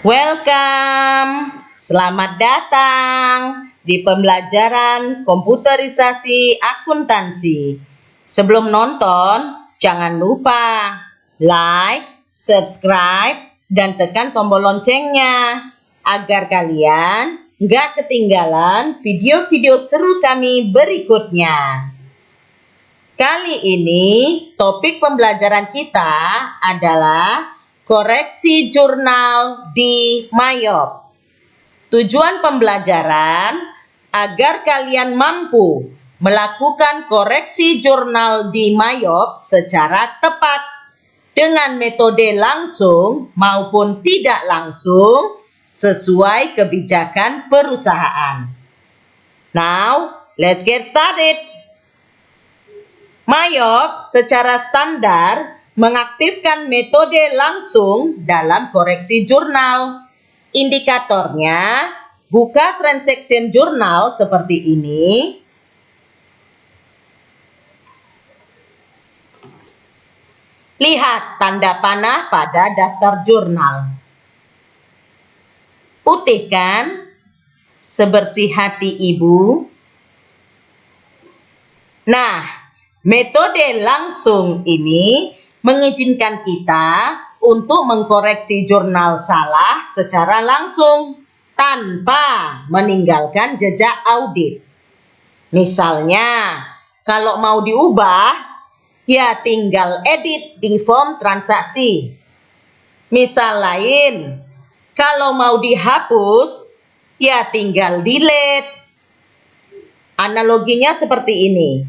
Welcome, selamat datang di pembelajaran komputerisasi akuntansi. Sebelum nonton, jangan lupa like, subscribe, dan tekan tombol loncengnya agar kalian nggak ketinggalan video-video seru kami berikutnya. Kali ini topik pembelajaran kita adalah koreksi jurnal di Mayop. Tujuan pembelajaran agar kalian mampu melakukan koreksi jurnal di Mayop secara tepat dengan metode langsung maupun tidak langsung sesuai kebijakan perusahaan. Now, let's get started. Mayop secara standar mengaktifkan metode langsung dalam koreksi jurnal. Indikatornya, buka transaction jurnal seperti ini. Lihat tanda panah pada daftar jurnal. Putihkan sebersih hati ibu. Nah, metode langsung ini mengizinkan kita untuk mengkoreksi jurnal salah secara langsung tanpa meninggalkan jejak audit. Misalnya, kalau mau diubah, ya tinggal edit di form transaksi. Misal lain, kalau mau dihapus, ya tinggal delete. Analoginya seperti ini.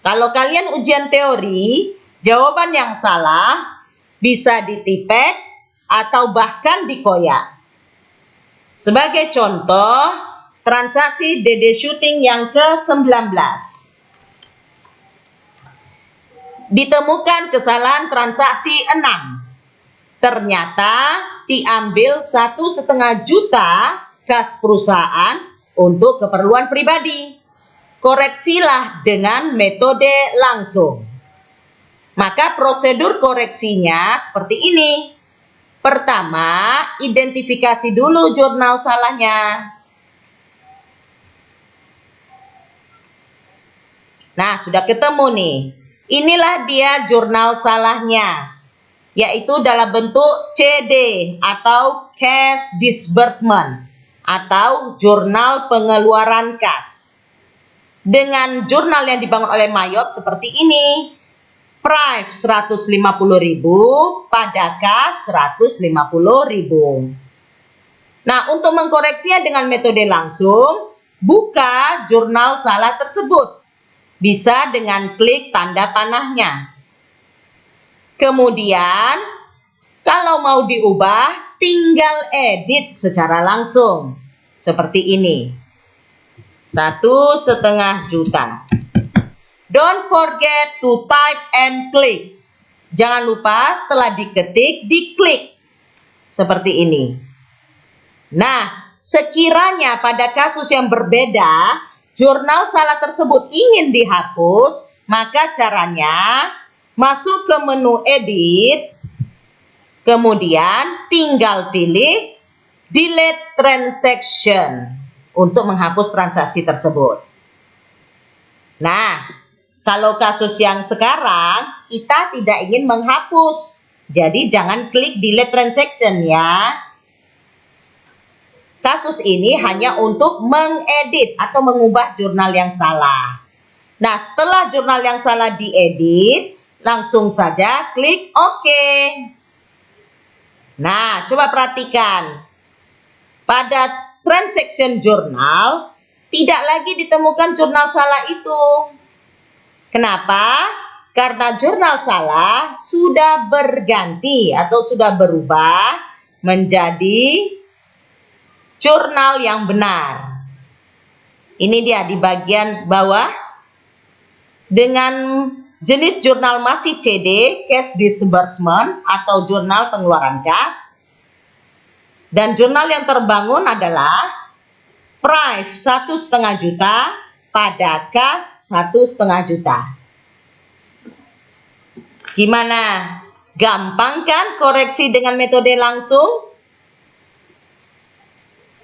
Kalau kalian ujian teori, jawaban yang salah bisa ditipex atau bahkan dikoyak. Sebagai contoh, transaksi DD Shooting yang ke-19. Ditemukan kesalahan transaksi 6. Ternyata diambil 1,5 juta kas perusahaan untuk keperluan pribadi. Koreksilah dengan metode langsung. Maka prosedur koreksinya seperti ini. Pertama, identifikasi dulu jurnal salahnya. Nah, sudah ketemu nih. Inilah dia jurnal salahnya, yaitu dalam bentuk CD atau Cash Disbursement atau jurnal pengeluaran kas. Dengan jurnal yang dibangun oleh Mayop seperti ini. Price 150.000 pada kas 150.000. Nah, untuk mengkoreksinya dengan metode langsung, buka jurnal salah tersebut. Bisa dengan klik tanda panahnya. Kemudian, kalau mau diubah, tinggal edit secara langsung. Seperti ini. 1,5 juta. Don't forget to type and click. Jangan lupa setelah diketik, diklik. Seperti ini. Nah, sekiranya pada kasus yang berbeda, jurnal salah tersebut ingin dihapus, maka caranya masuk ke menu edit, kemudian tinggal pilih delete transaction untuk menghapus transaksi tersebut. Nah, kalau kasus yang sekarang, kita tidak ingin menghapus. Jadi, jangan klik delete transaction ya. Kasus ini hanya untuk mengedit atau mengubah jurnal yang salah. Nah, setelah jurnal yang salah diedit, langsung saja klik OK. Nah, coba perhatikan. Pada transaction jurnal, tidak lagi ditemukan jurnal salah itu. Kenapa? Karena jurnal salah sudah berganti atau sudah berubah menjadi jurnal yang benar. Ini dia di bagian bawah. Dengan jenis jurnal masih CD, Cash Disbursement atau jurnal pengeluaran kas. Dan jurnal yang terbangun adalah Price 1,5 juta pada kas 1,5 juta. Gimana? Gampang kan koreksi dengan metode langsung?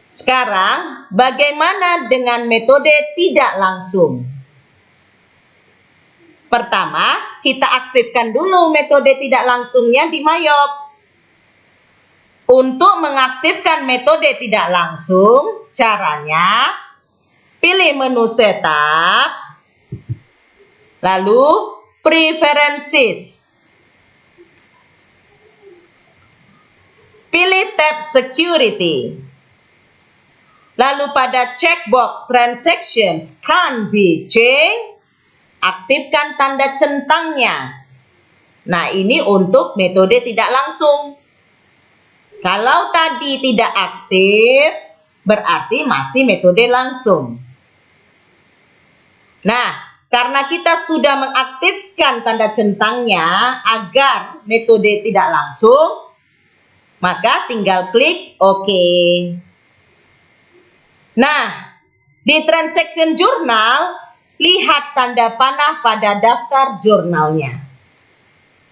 Sekarang, bagaimana dengan metode tidak langsung? Pertama, kita aktifkan dulu metode tidak langsungnya di Mayop. Untuk mengaktifkan metode tidak langsung, caranya pilih menu setup, lalu preferences. Pilih tab security. Lalu pada checkbox transactions can be changed, aktifkan tanda centangnya. Nah, ini untuk metode tidak langsung. Kalau tadi tidak aktif, berarti masih metode langsung. Nah, karena kita sudah mengaktifkan tanda centangnya agar metode tidak langsung, maka tinggal klik OK. Nah, di transaction journal, lihat tanda panah pada daftar jurnalnya.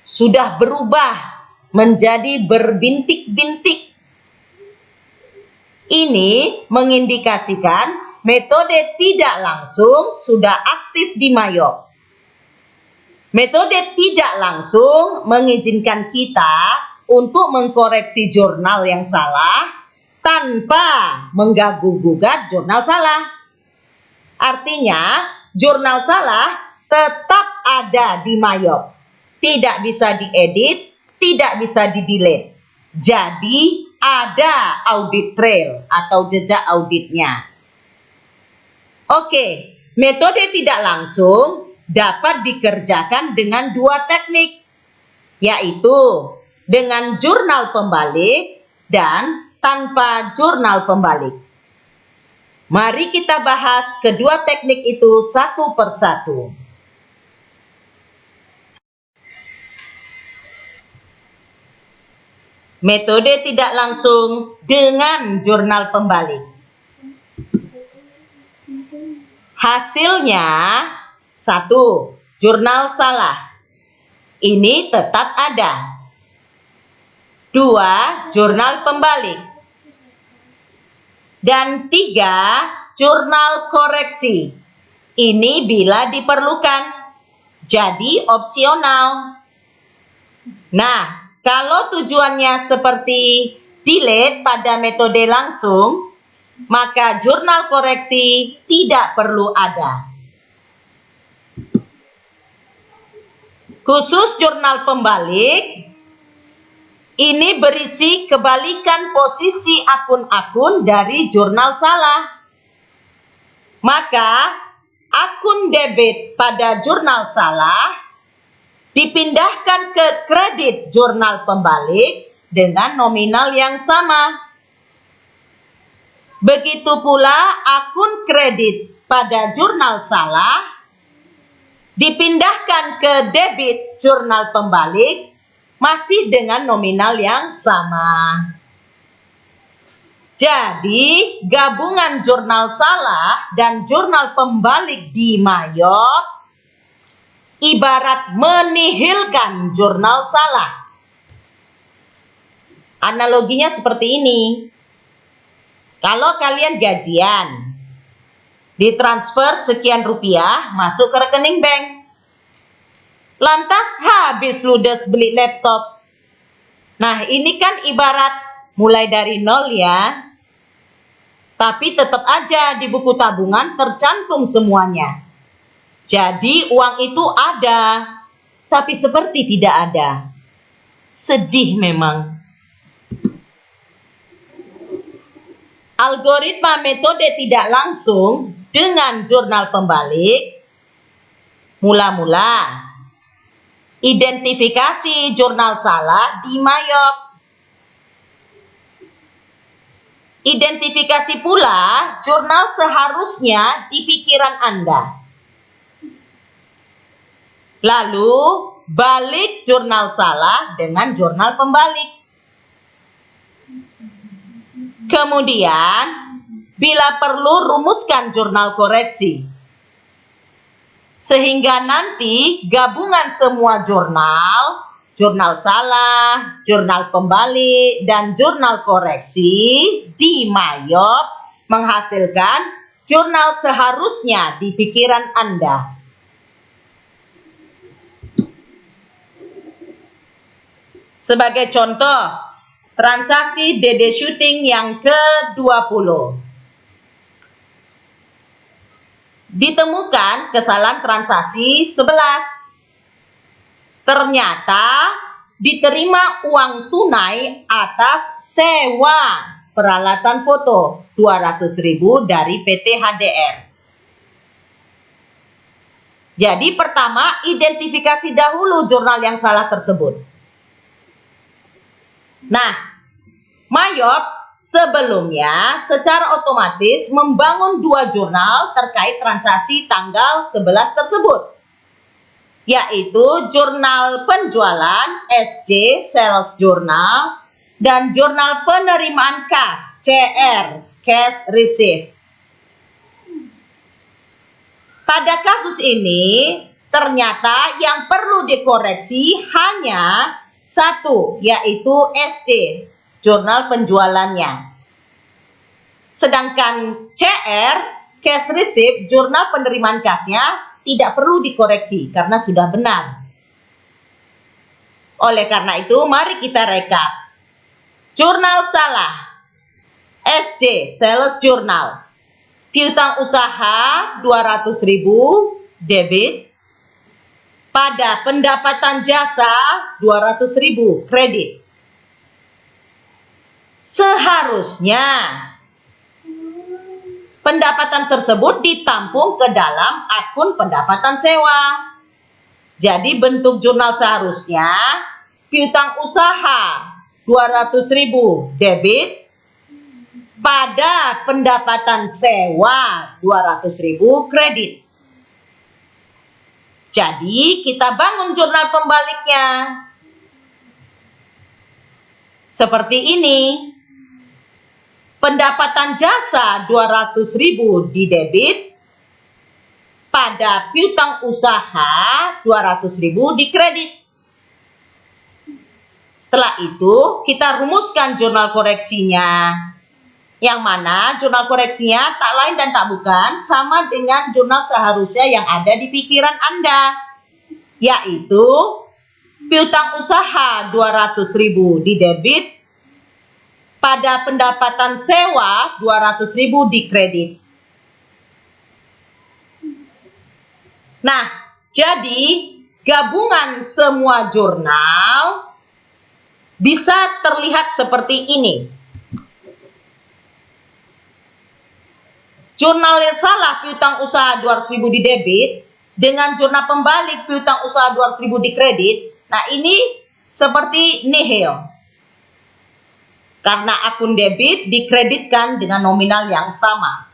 Sudah berubah menjadi berbintik-bintik. Ini mengindikasikan metode tidak langsung sudah aktif di Mayop. Metode tidak langsung mengizinkan kita untuk mengkoreksi jurnal yang salah tanpa mengganggu-gugat jurnal salah. Artinya, jurnal salah tetap ada di Mayop. Tidak bisa diedit, tidak bisa di-delete. Jadi, ada audit trail atau jejak auditnya. Oke, metode tidak langsung dapat dikerjakan dengan dua teknik, yaitu dengan jurnal pembalik dan tanpa jurnal pembalik. Mari kita bahas kedua teknik itu satu persatu. Metode tidak langsung dengan jurnal pembalik. Hasilnya, 1. Jurnal salah. Ini tetap ada. 2. Jurnal pembalik. Dan 3. Jurnal koreksi. Ini bila diperlukan. Jadi opsional. Nah, kalau tujuannya seperti delete pada metode langsung, maka jurnal koreksi tidak perlu ada. Khusus jurnal pembalik, ini berisi kebalikan posisi akun-akun dari jurnal salah. Maka, akun debit pada jurnal salah dipindahkan ke kredit jurnal pembalik dengan nominal yang sama. Begitu pula akun kredit pada jurnal salah dipindahkan ke debit jurnal pembalik masih dengan nominal yang sama. Jadi, gabungan jurnal salah dan jurnal pembalik di Mayop ibarat menihilkan jurnal salah. Analoginya seperti ini. Kalau kalian gajian, ditransfer sekian rupiah masuk ke rekening bank. Lantas habis ludes beli laptop. Nah, ini kan ibarat mulai dari nol ya. Tapi tetap aja di buku tabungan tercantum semuanya. Jadi uang itu ada, tapi seperti tidak ada. Sedih memang. Algoritma metode tidak langsung dengan jurnal pembalik. Mula-mula, identifikasi jurnal salah di Mayop. Identifikasi pula jurnal seharusnya di pikiran Anda. Lalu, balik jurnal salah dengan jurnal pembalik. Kemudian, bila perlu rumuskan jurnal koreksi. Sehingga nanti gabungan semua jurnal jurnal salah, jurnal pembalik, dan jurnal koreksi di Mayop menghasilkan jurnal seharusnya di pikiran Anda. Sebagai contoh, transaksi DD Shooting yang ke-20. Ditemukan kesalahan transaksi 11. Ternyata diterima uang tunai atas sewa peralatan foto 200.000 dari PT HDR. Jadi pertama, identifikasi dahulu jurnal yang salah tersebut. Nah, Mayop sebelumnya secara otomatis membangun 2 jurnal terkait transaksi tanggal 11 tersebut, yaitu jurnal penjualan SJ Sales Journal dan jurnal penerimaan kas CR Cash Receipt. Pada kasus ini ternyata yang perlu dikoreksi hanya satu, yaitu SJ jurnal penjualannya. Sedangkan CR Cash Receipt jurnal penerimaan kasnya tidak perlu dikoreksi karena sudah benar. Oleh karena itu, mari kita rekap. Jurnal salah, SJ Sales Journal, piutang usaha 200.000 debit, pada pendapatan jasa 200.000 kredit. Seharusnya pendapatan tersebut ditampung ke dalam akun pendapatan sewa. Jadi bentuk jurnal seharusnya piutang usaha 200.000 debit, pada pendapatan sewa 200.000 kredit. Jadi kita bangun jurnal pembaliknya. Seperti ini. Pendapatan jasa 200.000 di debit, pada piutang usaha 200.000 di kredit. Setelah itu kita rumuskan jurnal koreksinya. Yang mana jurnal koreksinya tak lain dan tak bukan sama dengan jurnal seharusnya yang ada di pikiran Anda, yaitu piutang usaha 200.000 di debit, pada pendapatan sewa 200.000 di kredit. Nah, jadi gabungan semua jurnal bisa terlihat seperti ini. Jurnal yang salah piutang usaha 200.000 di debit dengan jurnal pembalik piutang usaha 200.000 di kredit. Nah, ini seperti nihil. Karena akun debit dikreditkan dengan nominal yang sama.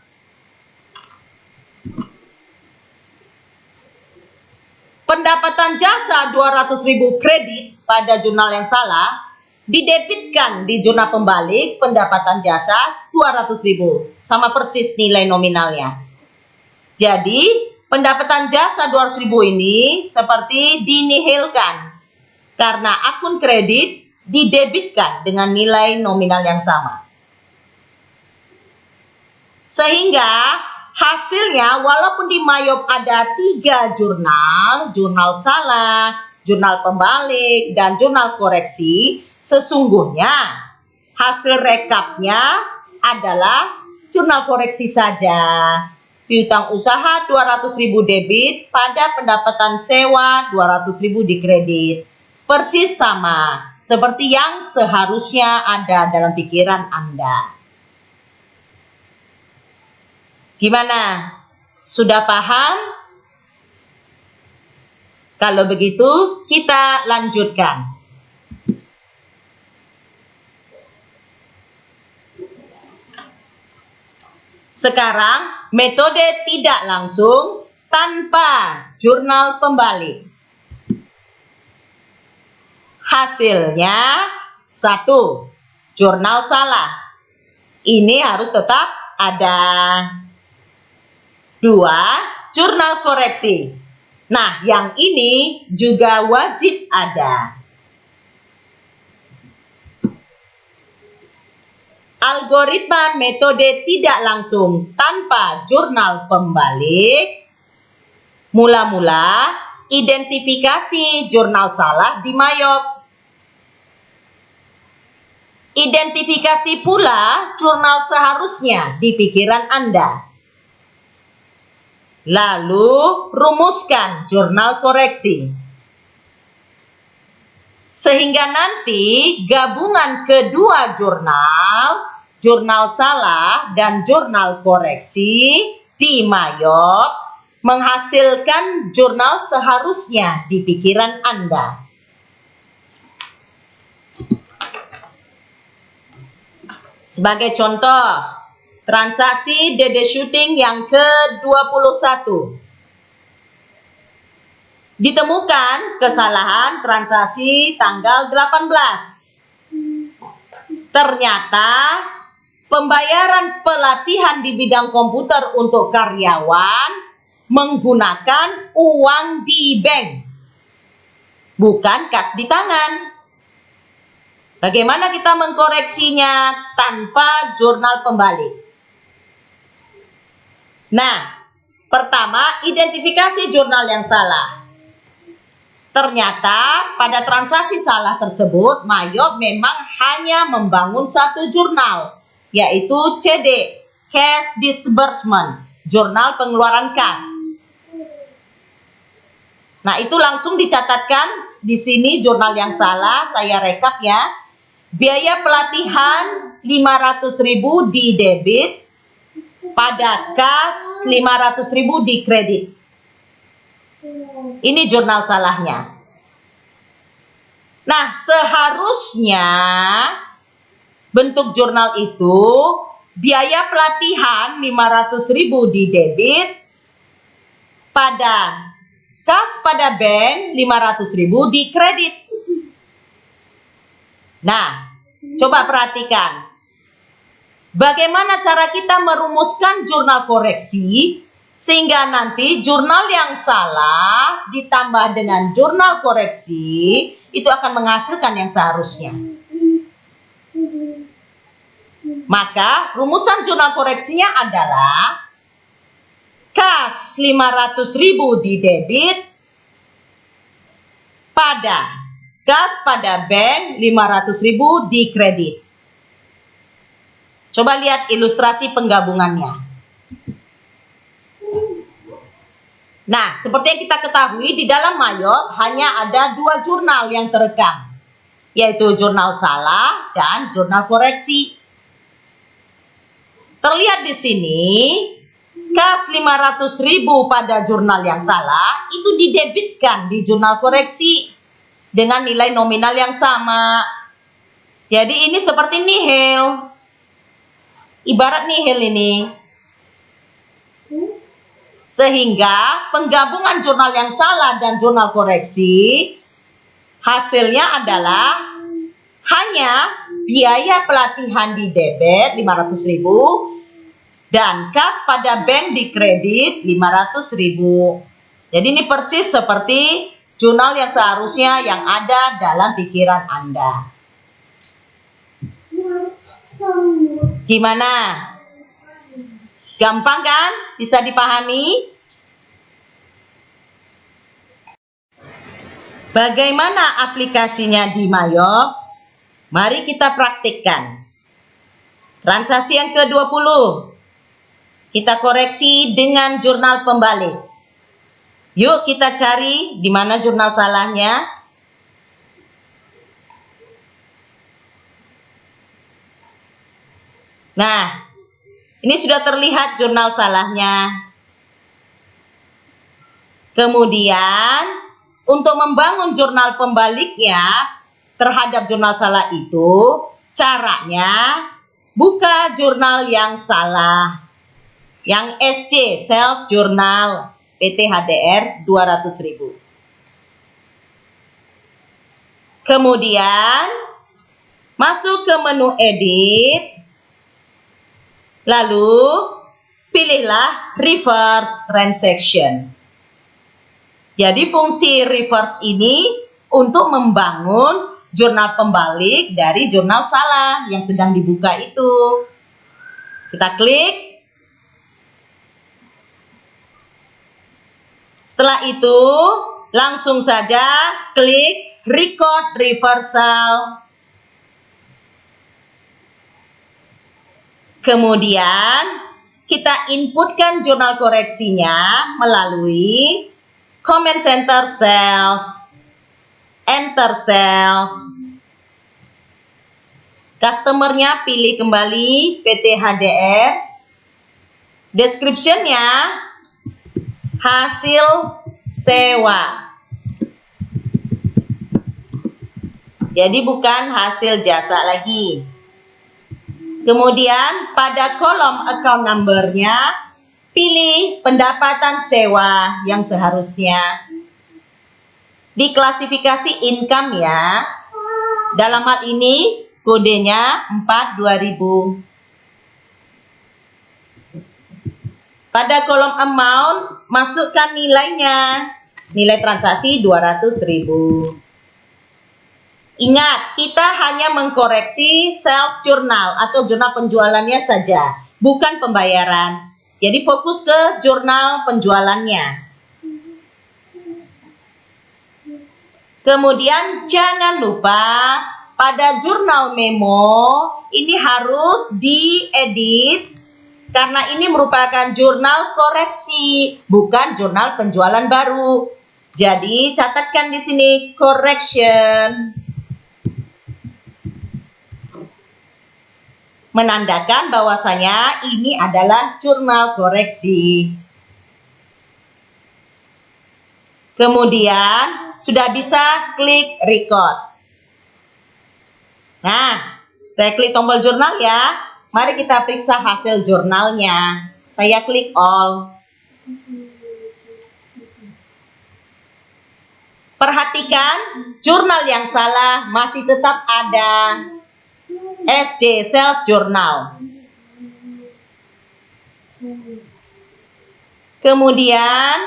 Pendapatan jasa 200.000 kredit pada jurnal yang salah didebitkan di jurnal pembalik pendapatan jasa 200.000. Sama persis nilai nominalnya. Jadi, pendapatan jasa 200.000 ini seperti dinihilkan. Karena akun kredit didebitkan dengan nilai nominal yang sama. Sehingga hasilnya walaupun di Mayop ada 3 jurnal, jurnal salah, jurnal pembalik, dan jurnal koreksi, sesungguhnya hasil rekapnya adalah jurnal koreksi saja. Piutang usaha 200.000 debit pada pendapatan sewa 200.000 di kredit. Persis sama seperti yang seharusnya ada dalam pikiran Anda. Gimana? Sudah paham? Kalau begitu, kita lanjutkan. Sekarang, metode tidak langsung tanpa jurnal pembalik. Hasilnya 1. Jurnal salah. Ini harus tetap ada. 2. Jurnal koreksi. Nah, yang ini juga wajib ada. Algoritma metode tidak langsung tanpa jurnal pembalik. Mula-mula, identifikasi jurnal salah di Mayop. Identifikasi pula jurnal seharusnya di pikiran Anda. Lalu, rumuskan jurnal koreksi. Sehingga nanti gabungan kedua jurnal, jurnal salah dan jurnal koreksi di Mayop menghasilkan jurnal seharusnya di pikiran Anda. Sebagai contoh, transaksi Dede Syuting yang ke-21. Ditemukan kesalahan transaksi tanggal 18. Ternyata pembayaran pelatihan di bidang komputer untuk karyawan menggunakan uang di bank, bukan kas di tangan. Bagaimana kita mengkoreksinya tanpa jurnal pembalik? Nah, pertama, identifikasi jurnal yang salah. Ternyata pada transaksi salah tersebut, Mayop memang hanya membangun satu jurnal, yaitu CD, Cash Disbursement, jurnal pengeluaran kas. Nah, itu langsung dicatatkan di sini jurnal yang salah, saya rekap ya. Biaya pelatihan 500.000 di debit, pada kas 500.000 di kredit. Ini jurnal salahnya. Nah, seharusnya bentuk jurnal itu biaya pelatihan 500.000 di debit, pada kas pada bank 500.000 di kredit. Nah, coba perhatikan. Bagaimana cara kita merumuskan jurnal koreksi sehingga nanti jurnal yang salah ditambah dengan jurnal koreksi itu akan menghasilkan yang seharusnya. Maka rumusan jurnal koreksinya adalah kas 500.000 di debit, pada kas pada bank 500.000 di kredit. Coba lihat ilustrasi penggabungannya. Nah, seperti yang kita ketahui, di dalam Mayop hanya ada dua jurnal yang terekam, yaitu jurnal salah dan jurnal koreksi. Terlihat di sini, kas 500.000 pada jurnal yang salah itu didebitkan di jurnal koreksi dengan nilai nominal yang sama. Jadi ini seperti nihil. Ibarat nihil ini. Sehingga penggabungan jurnal yang salah dan jurnal koreksi hasilnya adalah hanya biaya pelatihan di debit 500.000 dan kas pada bank di kredit 500.000. Jadi ini persis seperti jurnal yang seharusnya yang ada dalam pikiran Anda. Gimana? Gampang kan? Bisa dipahami? Bagaimana aplikasinya di Mayop? Mari kita praktikkan. Transaksi yang ke-20. Kita koreksi dengan jurnal pembalik. Yuk kita cari di mana jurnal salahnya. Nah, ini sudah terlihat jurnal salahnya. Kemudian, untuk membangun jurnal pembaliknya terhadap jurnal salah itu, caranya buka jurnal yang salah. Yang SC, Sales Journal, PT HDR 200.000. Kemudian, masuk ke menu Edit. Lalu, pilihlah Reverse Transaction. Jadi, fungsi reverse ini untuk membangun jurnal pembalik dari jurnal salah yang sedang dibuka itu. Kita klik. Setelah itu, langsung saja klik record reversal. Kemudian, kita inputkan jurnal koreksinya melalui Command Center Cells, Enter Cells. Customer-nya pilih kembali PT HDR. Description-nya hasil sewa. Jadi bukan hasil jasa lagi. Kemudian pada kolom account number-nya pilih pendapatan sewa yang seharusnya. Di klasifikasi income ya. Dalam hal ini kodenya 42000. Pada kolom amount masukkan nilainya. Nilai transaksi 200.000. Ingat, kita hanya mengkoreksi sales jurnal atau jurnal penjualannya saja, bukan pembayaran. Jadi fokus ke jurnal penjualannya. Kemudian jangan lupa pada jurnal memo ini harus diedit karena ini merupakan jurnal koreksi, bukan jurnal penjualan baru. Jadi catatkan di sini correction. Menandakan bahwasanya ini adalah jurnal koreksi. Kemudian sudah bisa klik record. Nah, saya klik tombol jurnal ya. Mari kita periksa hasil jurnalnya. Saya klik all. Perhatikan, jurnal yang salah masih tetap ada. SJ Sales Journal. Kemudian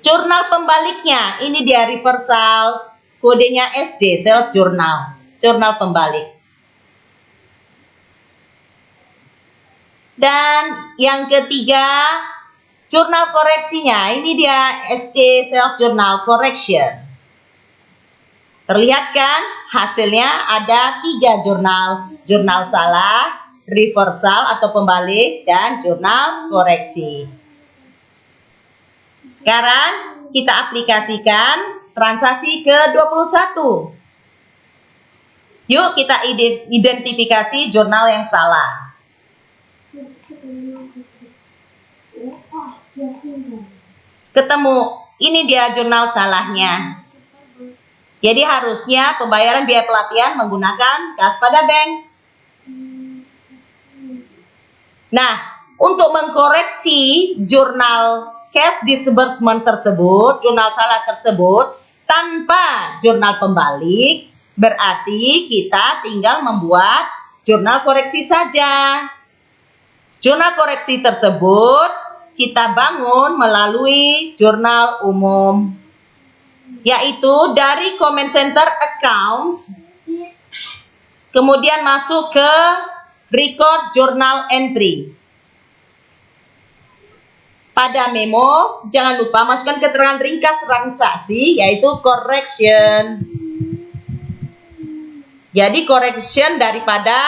jurnal pembaliknya ini dia reversal, kodenya SJ Sales Journal, jurnal pembalik. Dan yang ketiga, jurnal koreksinya ini dia SJ Sales Journal Correction. Terlihat kan hasilnya ada 3 jurnal. Jurnal salah, reversal atau pembalik, dan jurnal koreksi. Sekarang kita aplikasikan transaksi ke-21. Yuk kita identifikasi jurnal yang salah. Ketemu, ini dia jurnal salahnya. Jadi harusnya pembayaran biaya pelatihan menggunakan kas pada bank. Nah, untuk mengkoreksi jurnal cash disbursement tersebut, jurnal salah tersebut, tanpa jurnal pembalik, berarti kita tinggal membuat jurnal koreksi saja. Jurnal koreksi tersebut kita bangun melalui jurnal umum, yaitu dari Command Center Accounts, kemudian masuk ke Record Journal Entry. Pada memo, jangan lupa masukkan keterangan ringkas transaksi, yaitu correction. Jadi correction daripada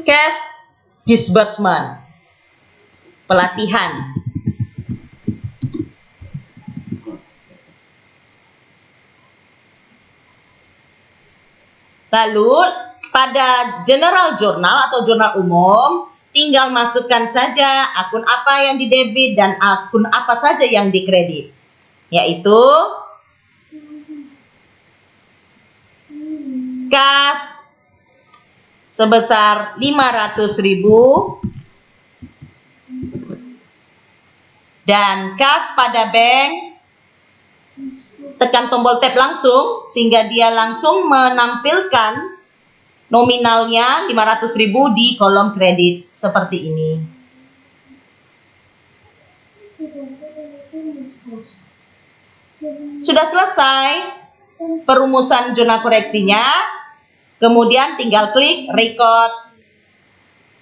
cash disbursement, pelatihan. Lalu pada general journal atau jurnal umum, tinggal masukkan saja akun apa yang didebit dan akun apa saja yang dikredit, yaitu kas sebesar 500.000 dan kas pada bank. Tekan tombol tab langsung sehingga dia langsung menampilkan nominalnya 500.000 di kolom kredit seperti ini. Sudah selesai perumusan jurnal koreksinya, kemudian tinggal klik record.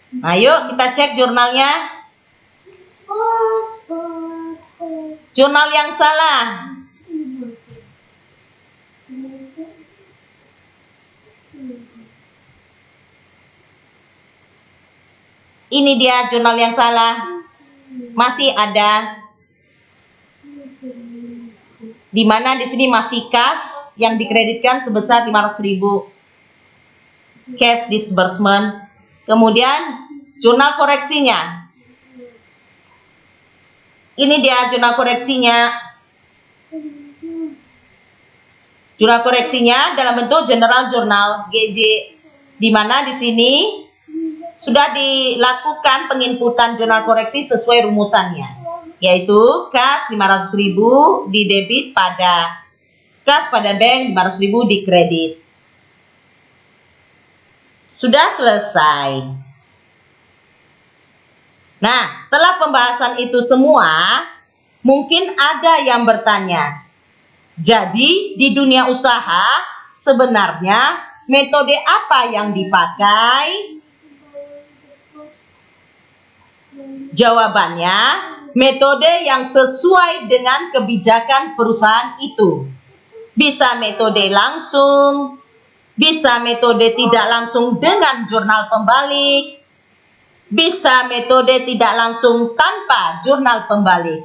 Nah, yuk kita cek jurnalnya. Jurnal yang salah. Ini dia jurnal yang salah. Masih ada. Di mana di sini masih kas yang dikreditkan sebesar 500.000. Cash disbursement. Kemudian jurnal koreksinya. Ini dia jurnal koreksinya. Jurnal koreksinya dalam bentuk general journal GJ, di mana di sini sudah dilakukan penginputan jurnal koreksi sesuai rumusannya, yaitu kas 500.000 di debit pada kas pada bank, 500.000 di kredit. Sudah selesai. Nah, setelah pembahasan itu semua, mungkin ada yang bertanya, jadi di dunia usaha sebenarnya metode apa yang dipakai? Jawabannya, metode yang sesuai dengan kebijakan perusahaan itu. Bisa metode langsung, bisa metode tidak langsung dengan jurnal pembalik, bisa metode tidak langsung tanpa jurnal pembalik.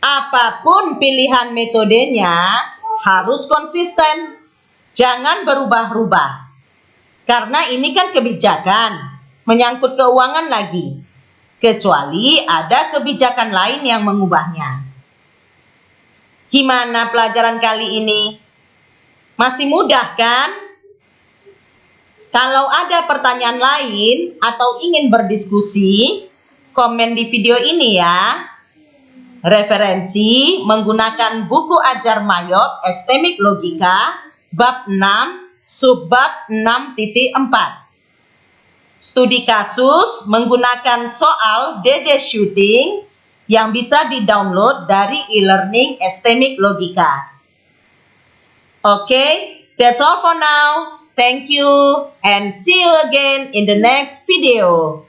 Apapun pilihan metodenya, harus konsisten. Jangan berubah-ubah. Karena ini kan kebijakan, menyangkut keuangan lagi. Kecuali ada kebijakan lain yang mengubahnya. Gimana pelajaran kali ini? Masih mudah kan? Kalau ada pertanyaan lain atau ingin berdiskusi, komen di video ini ya. Referensi menggunakan buku ajar Mayop Estetik Logika bab 6 subbab 6.4. Studi kasus menggunakan soal DD Shooting yang bisa di-download dari e-learning Estetik Logika. Okay, that's all for now. Thank you and see you again in the next video.